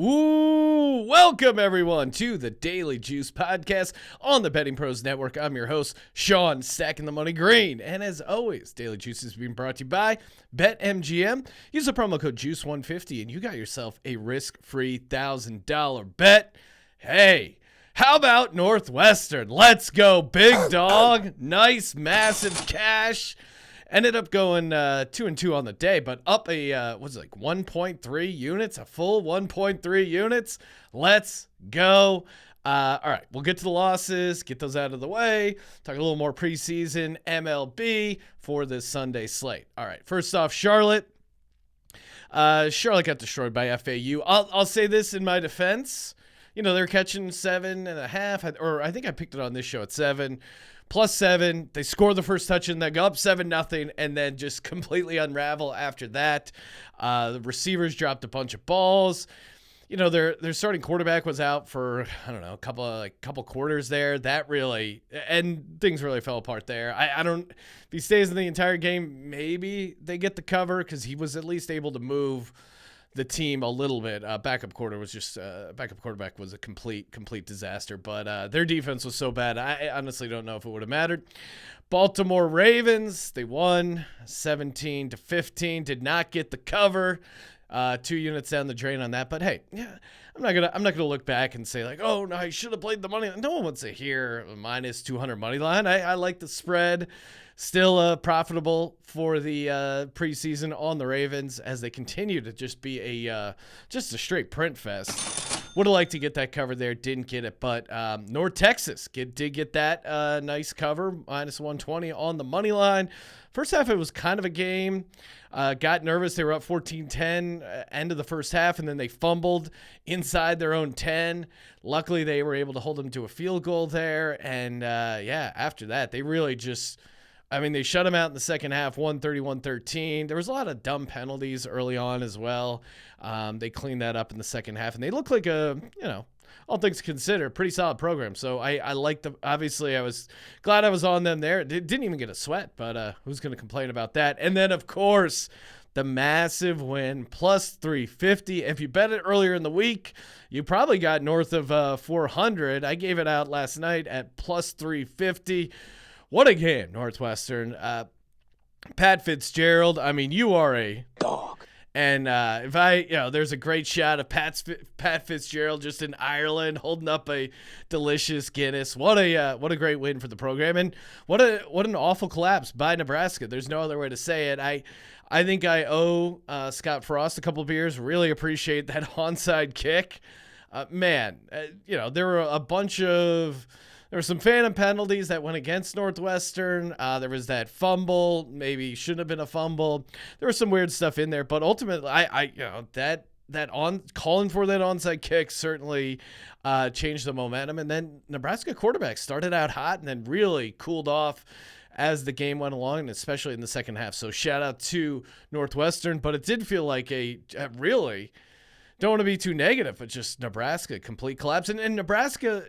Ooh, welcome everyone to the Daily Juice Podcast on the Betting Pros Network. I'm your host, Sean Stacking the Money Green. And as always, Daily Juice is being brought to you by BetMGM. Use the promo code JUICE150 and you got yourself a risk-free $1,000 bet. Hey, how about Northwestern? Let's go, big dog. Nice, massive cash. Ended up going 2-2 on the day, but up a, 1.3 units, a full 1.3 units. Let's go. All right, we'll get to the losses, get those out of the way, talk a little more preseason MLB for this Sunday slate. All right, first off, Charlotte. Charlotte got destroyed by FAU. I'll say this in my defense. You know, they're catching 7.5, or I think I picked it on this show at 7. +7, they score the first touch and they go up 7-0 and then just completely unravel after that. The receivers dropped a bunch of balls. You know, their starting quarterback was out for, I don't know, a couple quarters there. That really, and things really fell apart there. I don't, if he stays in the entire game, maybe they get the cover because he was at least able to move the team a little bit. Backup quarterback was a complete disaster, but their defense was so bad. I honestly don't know if it would have mattered. Baltimore Ravens, they won 17-15, did not get the cover. 2 units down the drain on that, but hey, yeah, I'm not gonna look back and say like, oh no, I should have played the money. No one wants to hear a -200 money line. I like the spread. Still profitable for the preseason on the Ravens as they continue to just be just a straight print fest. Would have liked to get that cover there, didn't get it, but North Texas did get that nice cover, -120 on the money line. First half, it was kind of a game. Got nervous. They were up 14-10 end of the first half, and then they fumbled inside their own 10. Luckily, they were able to hold them to a field goal there, and after that, they really just... I mean, they shut them out in the second half, 131-13. There was a lot of dumb penalties early on as well. They cleaned that up in the second half, and they look like all things considered, pretty solid program. So I like the. Obviously, I was glad I was on them there. It didn't even get a sweat, but who's going to complain about that? And then, of course, the massive win, +350. If you bet it earlier in the week, you probably got north of 400. I gave it out last night at +350. What a game, Northwestern. Pat Fitzgerald, I mean, you are a dog. And there's a great shot of Pat Fitzgerald just in Ireland holding up a delicious Guinness. What a great win for the program, and what an awful collapse by Nebraska. There's no other way to say it. I think I owe Scott Frost a couple of beers. Really appreciate that onside kick. There were There were some phantom penalties that went against Northwestern. There was that fumble, maybe shouldn't have been a fumble. There was some weird stuff in there, but ultimately, calling for that onside kick certainly changed the momentum. And then Nebraska quarterback started out hot and then really cooled off as the game went along, and especially in the second half. So shout out to Northwestern, but it did feel like a really, don't want to be too negative, but just Nebraska complete collapse. And Nebraska.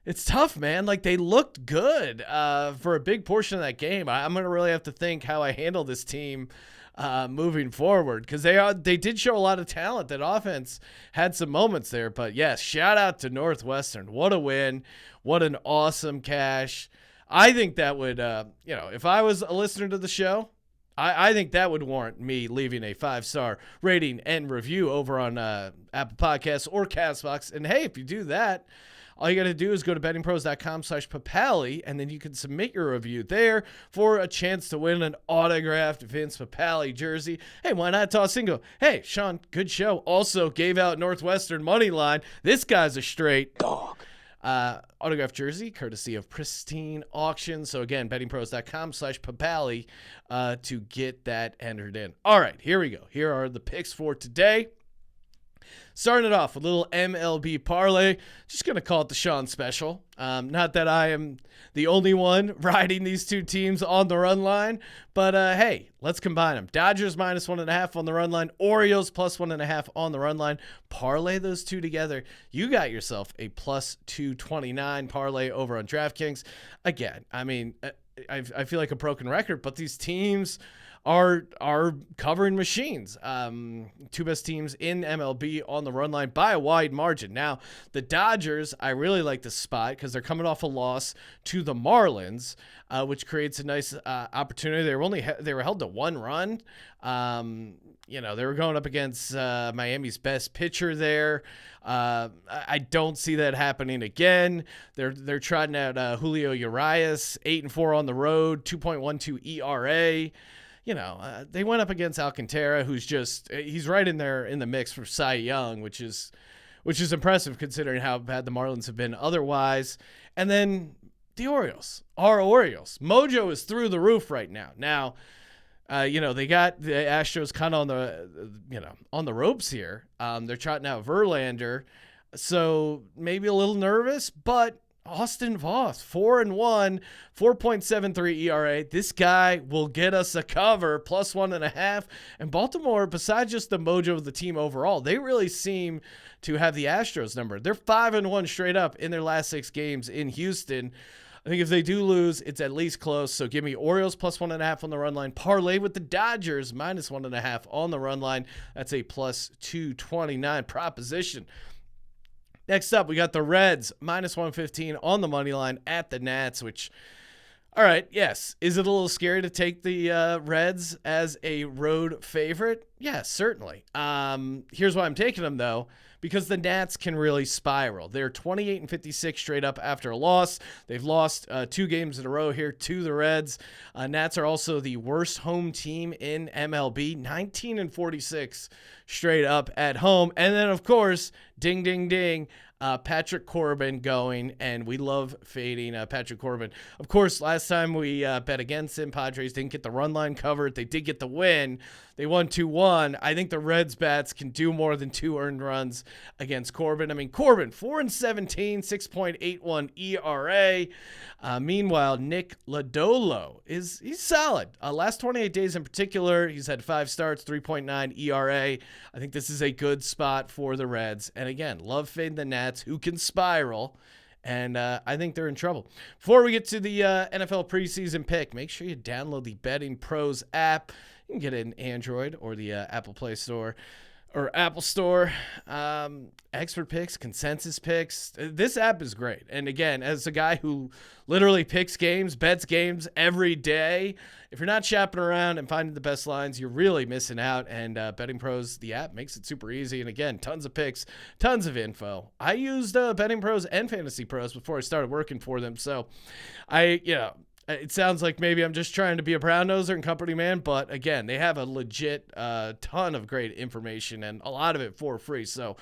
It's tough, man. Like, they looked good for a big portion of that game. I'm going to really have to think how I handle this team moving forward because they did show a lot of talent. That offense had some moments there. But, yes, shout out to Northwestern. What a win. What an awesome cash. I think that would, if I was a listener to the show, I think that would warrant me leaving a 5-star rating and review over on Apple Podcasts or CastBox. And, hey, if you do that, all you got to do is go to bettingpros.com/Papali, and then you can submit your review there for a chance to win an autographed Vince Papali jersey. Hey, why not toss and go, hey, Sean, good show. Also gave out Northwestern money line. This guy's a straight dog. Autographed jersey, courtesy of Pristine Auction. So, again, bettingpros.com/Papali to get that entered in. All right, here we go. Here are the picks for today. Starting it off with a little MLB Parlay. Just going to call it the Sean Special. Not that I am the only one riding these two teams on the run line, but hey, let's combine them. Dodgers -1.5 on the run line. Orioles +1.5 on the run line. Parlay those two together. You got yourself a +229 parlay over on DraftKings. Again, I mean, I feel like a broken record, but these teams are covering machines. Two best teams in MLB on the run line by a wide margin. Now, the Dodgers, I really like this spot because they're coming off a loss to the Marlins, which creates a nice opportunity. They were held to 1 run. They were going up against Miami's best pitcher there. I don't see that happening again. They're trotting out Julio Urias, 8-4 on the road, 2.12 ERA. They went up against Alcantara, he's right in there in the mix for Cy Young, which is impressive considering how bad the Marlins have been otherwise. And then the Orioles, our Orioles. Mojo is through the roof right now. Now, they got the Astros kind of on the ropes here. They're trotting out Verlander, so maybe a little nervous, but Austin Voss, 4-1, 4.73 ERA. This guy will get us a cover, plus 1.5. And Baltimore, besides just the mojo of the team overall, they really seem to have the Astros number. They're 5-1 straight up in their last 6 games in Houston. I think if they do lose, it's at least close. So give me Orioles plus 1.5 on the run line. Parlay with the Dodgers minus 1.5 on the run line. That's a plus 229 proposition. Next up, we got the Reds minus 115 on the money line at the Nats, which, all right, yes. Is it a little scary to take the Reds as a road favorite? Yeah, certainly. Here's why I'm taking them, though. Because the Nats can really spiral. They're 28-56 straight up after a loss. They've lost 2 games in a row here to the Reds. Nats are also the worst home team in MLB, 19-46 straight up at home. And then, of course, ding, ding, ding, Patrick Corbin going, and we love fading Patrick Corbin. Of course, last time we bet against him, Padres didn't get the run line covered. They did get the win. They won 2-1. I think the Reds bats can do more than 2 earned runs against Corbin. I mean, Corbin, 4-17, 6.81 ERA. Meanwhile, Nick Lodolo he's solid. Last 28 days in particular, he's had 5 starts, 3.9 ERA. I think this is a good spot for the Reds. And again, love fading the Nats, who can spiral. And I think they're in trouble. Before we get to the NFL preseason pick, make sure you download the Betting Pros app. You can get it in Android or the Apple Play Store or Apple Store. Expert picks, consensus picks. This app is great. And again, as a guy who literally picks games, bets games every day, if you're not shopping around and finding the best lines, you're really missing out. And Betting Pros, the app, makes it super easy. And again, tons of picks, tons of info. I used Betting Pros and Fantasy Pros before I started working for them. So it sounds like maybe I'm just trying to be a brown noser and company man, but again, they have a legit ton of great information and a lot of it for free. So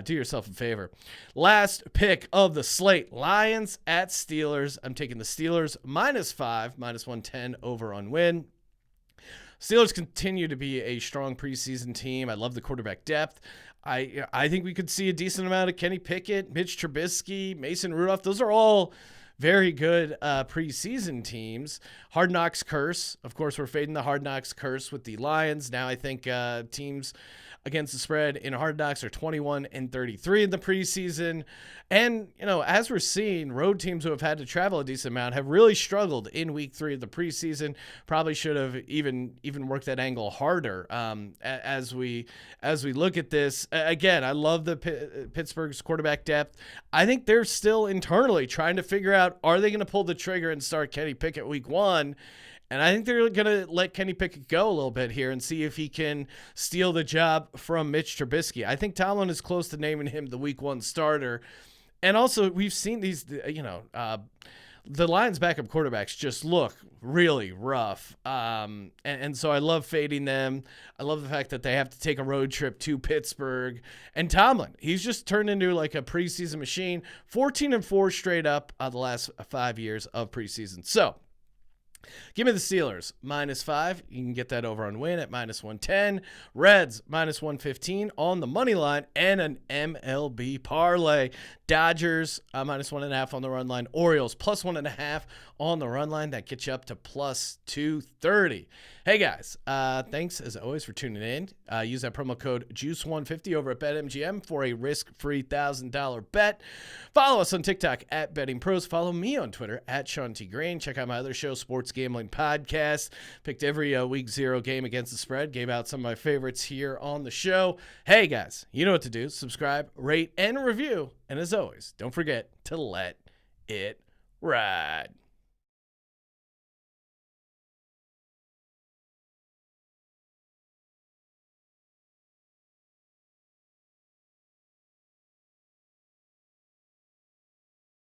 do yourself a favor. Last pick of the slate, Lions at Steelers. I'm taking the Steelers -5, -110 over on win. Steelers continue to be a strong preseason team. I love the quarterback depth. I think we could see a decent amount of Kenny Pickett, Mitch Trubisky, Mason Rudolph. Those are all very good preseason teams. Hard Knocks curse. Of course, we're fading the Hard Knocks curse with the Lions. Now I think teams against the spread in Hard Knocks are 21-33 in the preseason. And, as we're seeing, road teams who have had to travel a decent amount have really struggled in week 3 of the preseason. Probably should have even worked that angle harder as we look at this. Again, I love the Pittsburgh's quarterback depth. I think they're still internally trying to figure out, are they going to pull the trigger and start Kenny Pickett week 1? And I think they're going to let Kenny Pickett go a little bit here and see if he can steal the job from Mitch Trubisky. I think Tomlin is close to naming him the week 1 starter. And also, we've seen these, the Lions' backup quarterbacks just look really rough. And so I love fading them. I love the fact that they have to take a road trip to Pittsburgh. And Tomlin, he's just turned into like a preseason machine. 14-4 straight up the last 5 years of preseason. So give me the Steelers -5. You can get that over on win at -110. Reds -115 on the money line, and an MLB parlay. Dodgers minus 1.5 on the run line. Orioles plus 1.5 on the run line. That gets you up to plus 230. Hey guys, thanks as always for tuning in. Use that promo code JUICE150 over at BetMGM for a risk-free $1,000 bet. Follow us on TikTok at Betting Pros. Follow me on Twitter at Sean T. Green. Check out my other show, Sports Gambling Podcast. Picked every week 0 game against the spread. Gave out some of my favorites here on the show. Hey guys, you know what to do. Subscribe, rate, and review. And as always, don't forget to let it ride.